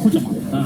కూర్చోమ్మా.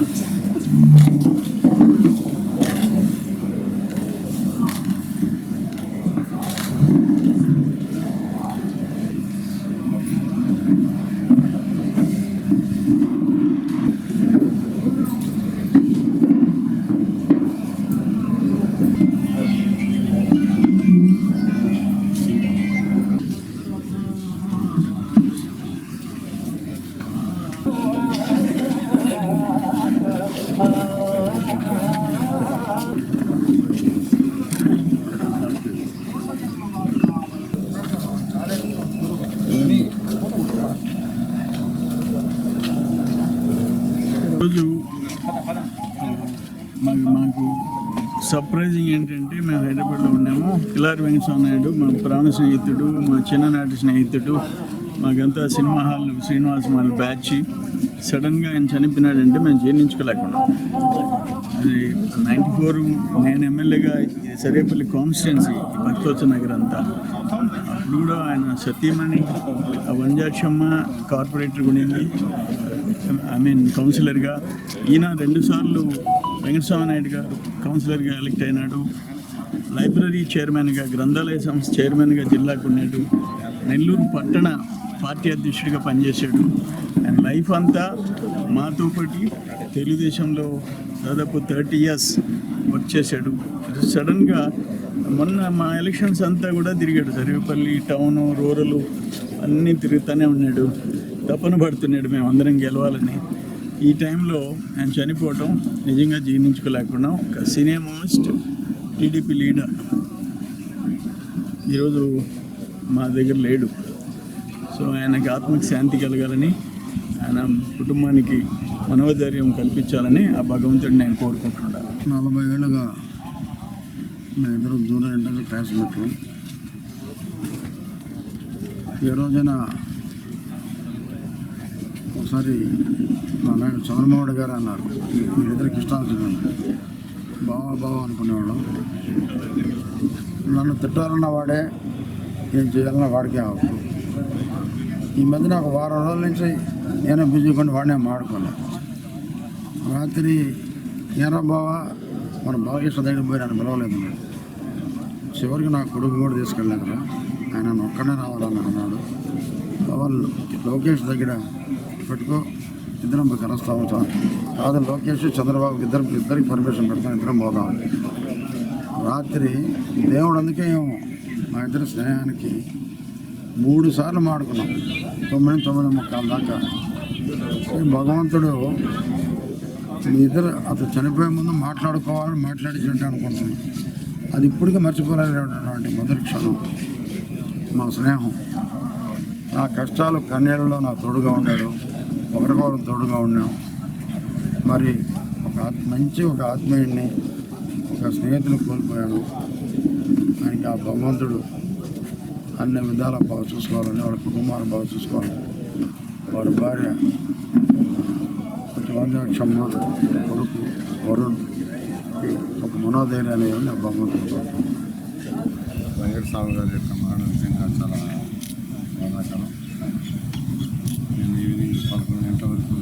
ఈరోజు మాకు సర్ప్రైజింగ్ ఏంటంటే మేము హైదరాబాద్లో ఉన్నాము. కిలారి వెంకటస్వామి నాయుడు మా ప్రాణ స్నేహితుడు, మా చిన్ననాటి స్నేహితుడు, మాకంతా cinema hall Srinivas mall batch. సడన్గా ఆయన చనిపోయినాడంటే మేము జీర్ణించుకోలేకున్నాం. అది 94 నేను ఎమ్మెల్యేగా సరేపల్లి కాన్స్టిట్యున్సీ భక్తోత్సవ నగర్ అంతా. అప్పుడు కూడా ఆయన సతీమణి వంజాక్షమ్మ కార్పొరేటర్ ఉండింది, కౌన్సిలర్గా. ఈయన 2 సార్లు వెంకటస్వామి నాయుడు గారు కౌన్సిలర్గా ఎలక్ట్ అయినాడు. లైబ్రరీ చైర్మన్గా, గ్రంథాలయ సంస్థ చైర్మన్గా జిల్లాకు ఉన్నాడు. నెల్లూరు పట్టణ పార్టీ అధ్యక్షుడిగా పనిచేశాడు. అండ్ లైఫ్ అంతా మాతో పాటు తెలుగుదేశంలో దాదాపు 30 years వర్క్ చేశాడు. సడన్గా మొన్న మా ఎలక్షన్స్ అంతా కూడా తిరిగాడు. సర్వేపల్లి టౌను, రూరల్ అన్నీ తిరుగుతూనే ఉన్నాడు. తపన పడుతున్నాడు మేమందరం గెలవాలని. ఈ టైంలో ఆయన చనిపోవడం నిజంగా జీర్ణించుకోలేకున్నాం. ఒక సీనియర్ మోస్ట్ టీడీపీ లీడర్ ఈరోజు మా దగ్గర లేడు. సో ఆయనకి ఆత్మకి శాంతి కలగాలని, ఆయన కుటుంబానికి మనోధైర్యం కల్పించాలని ఆ భగవంతుడిని నేను కోరుకుంటున్నాను. 40 ఏళ్ళుగా మేము ఇద్దరు జూనియర్ ఇంటర్ క్లాస్మేట్లు. ఏ రోజైనా ఒకసారి మా నాయన చంద్రమోహన్ గారు అన్నారు, మీరిద్దరికి ఇష్టాల్సింది బావా అనుకునేవాళ్ళం. నన్ను తిట్టాలన్న వాడే, ఏం చేయాలన్నా వాడికే హక్కు. ఈ మధ్య నాకు వారం రోజుల నుంచి నేను బిజీ కొన్ని వాడినే మాడుకోలే. రాత్రి ఏరా బావా మన బాలకృష్ణ దగ్గర పోయి నన్ను పిలవలేదు. చివరికి నా కొడుకు కూడా తీసుకెళ్ళాను. ఆయన ఒక్కడే రావాలని అన్నాడు. వాళ్ళు లోకేష్ దగ్గర పెట్టుకో, ఇద్దరం కలుస్తాము. కాదు లోకేష్ చంద్రబాబు ఇద్దరికి పర్మిషన్ పెడతాను, ఇద్దరం పోదాం. రాత్రి దేవుడు అందుకే మా ఇద్దరి స్నేహానికి 3 సార్లు మాడుకున్నాం. 9:30 దాకా. భగవంతుడు మీ ఇద్దరు అతను చనిపోయే ముందు మాట్లాడుకోవాలని మాట్లాడించినట్టు అనుకుంటున్నాను. అది ఇప్పటికీ మర్చిపోలేనటువంటి మొదటి క్షణం మా స్నేహం. నా కష్టాలు కన్నీళ్ళలో నా తోడుగా ఉన్నాడు, ఒకరికొకరు తోడుగా ఉన్నాం. మరి ఒక ఆత్మీయుడిని, ఒక స్నేహితుని కోల్పోయాను. ఆయనకి ఆ భగవంతుడు అన్ని విధాలా బాగా చూసుకోవాలని, వాళ్ళ కుటుంబాన్ని బాగా చూసుకోవాలని, వారి భార్య వంజాక్షమ్మ, కొడుకు వరుణ్ ఒక మనోధైర్యాన్ని నా భగవంతుడు. వెంకటస్వామి గారి యొక్క మరణం నిజంగా చాలా బాధాకరం. నేను ఈవినింగ్ 11 గంటల వరకు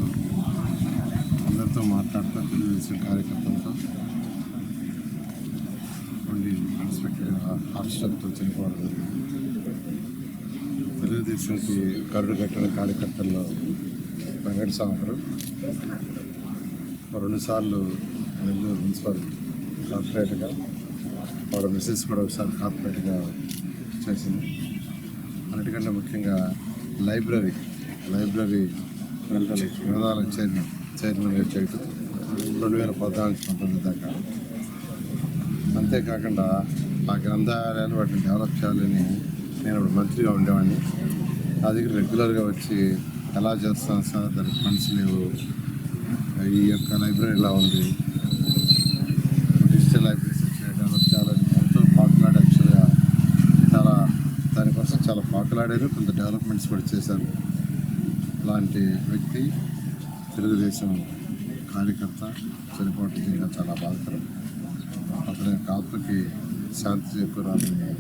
అందరితో మాట్లాడుతూ తెలుగుదేశం కార్యకర్తలతో కొన్ని అన్ఎక్స్పెక్టెడ్ హార్ట్ స్ట్రోక్తో చనిపోవడం జరిగింది. తెలుగుదేశంకి కరుడు కట్టిన కార్యకర్తల్లో వెంకటస్వామి గారు 2 సార్లు నెల్లూరు మున్సిపల్ కార్పొరేటర్గా, వాడు మిసెస్ కూడా ఒకసారి కార్పొరేటర్గా చేసింది. అన్నిటికంటే ముఖ్యంగా లైబ్రరీ గ్రంథాలయ చైర్మన్గా చేయటం 2014-19 దాకా. అంతేకాకుండా ఆ గ్రంథాలయాలు వాటిని డెవలప్ చేయాలని నేను ఇప్పుడు మంత్రిగా ఉండేవాడిని. నా దగ్గర రెగ్యులర్గా వచ్చి ఎలా చేస్తాను సార్, దానికి ఫండ్స్ లేవు, ఈ యొక్క లైబ్రరీ ఎలా ఉంది, డిజిటల్ లైబ్రరీస్ డెవలప్ చేయాలని ఎంతో పాకులాడి యాక్చువల్గా దానికోసం చాలా పాకులాడారు. కొంత డెవలప్మెంట్స్ కూడా చేశారు. అలాంటి వ్యక్తి, తెలుగుదేశం కార్యకర్త చనిపోవటం ఇంకా చాలా బాధాకరం. అతని ఆత్మకి శాంతి చేకూరాలని